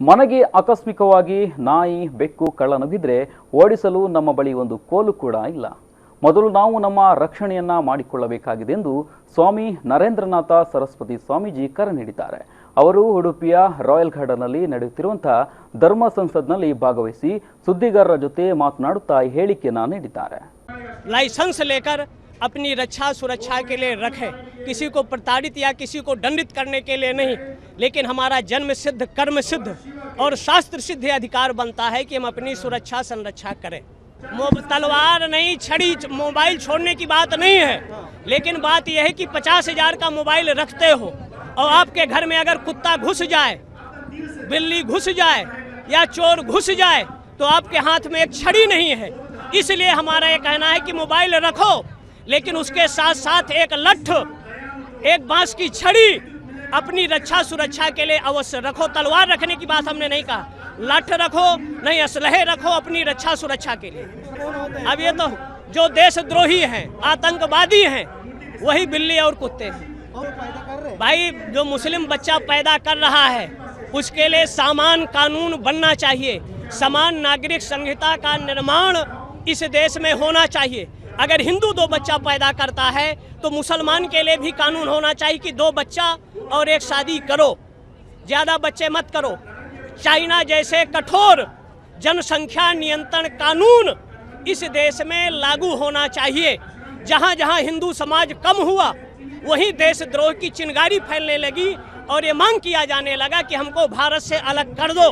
ಮನೆಗೆ ಆಕಸ್ಮಿಕವಾಗಿ ನಾಯಿ ಬೆಕ್ಕು ಕಳ್ಳ ನುಗ್ಗಿದ್ರೆ ಓಡಿಸಲು ನಮ್ಮ ಬಳಿ ಒಂದು ಕೋಲು ಕೂಡ ಇಲ್ಲ. ಮೊದಲು ನಾವು ನಮ್ಮ ರಕ್ಷಣೆಯನ್ನ ಮಾಡಿಕೊಳ್ಳಬೇಕಾಗಿದೆ ಎಂದು ಸ್ವಾಮಿ ನರೇಂದ್ರನಾಥ ಸರಸ್ವತಿ ಸ್ವಾಮೀಜಿ ಕರೆ ನೀಡಿದ್ದಾರೆ. ಅವರು ಉಡುಪಿಯ ರಾಯಲ್ ಗಾರ್ಡನ್ನಲ್ಲಿ ನಡೆಯುತ್ತಿರುವಂತಹ ಧರ್ಮ ಸಂಸದ್ನಲ್ಲಿ ಭಾಗವಹಿಸಿ ಸುದ್ದಿಗಾರರ ಜೊತೆ ಮಾತನಾಡುತ್ತಾ ಹೇಳಿಕೆಯನ್ನ ನೀಡಿದ್ದಾರೆ. लाइसेंस लेकर अपनी रक्षा सुरक्षा के लिए रखें, किसी को प्रताड़ित या किसी को दंडित करने के लिए नहीं, लेकिन हमारा जन्म सिद्ध कर्म सिद्ध और शास्त्र सिद्ध अधिकार बनता है कि हम अपनी सुरक्षा संरक्षा करें। तलवार नहीं, छड़ी मोबाइल छोड़ने की बात नहीं है, लेकिन बात यह है कि 50,000 का मोबाइल रखते हो और आपके घर में अगर कुत्ता घुस जाए, बिल्ली घुस जाए या चोर घुस जाए तो आपके हाथ में एक छड़ी नहीं है। इसलिए हमारा ये कहना है कि मोबाइल रखो, लेकिन उसके साथ साथ एक लठ, एक बांस की छड़ी अपनी रक्षा सुरक्षा के लिए अवश्य रखो। तलवार रखने की बात हमने नहीं कहा, लठ रखो, नहीं असलहे रखो अपनी रक्षा सुरक्षा के लिए। अब ये तो जो देशद्रोही हैं, आतंकवादी हैं, वही बिल्ली और कुत्ते हैं। भाई जो मुस्लिम बच्चा पैदा कर रहा है उसके लिए समान कानून बनना चाहिए, समान नागरिक संहिता का निर्माण इस देश में होना चाहिए। अगर हिंदू 2 बच्चा पैदा करता है तो मुसलमान के लिए भी कानून होना चाहिए कि 2 बच्चा और एक शादी करो, ज़्यादा बच्चे मत करो। चाइना जैसे कठोर जनसंख्या नियंत्रण कानून इस देश में लागू होना चाहिए। जहाँ जहाँ हिंदू समाज कम हुआ वहीं देशद्रोह की चिंगारी फैलने लगी और ये मांग किया जाने लगा कि हमको भारत से अलग कर दो।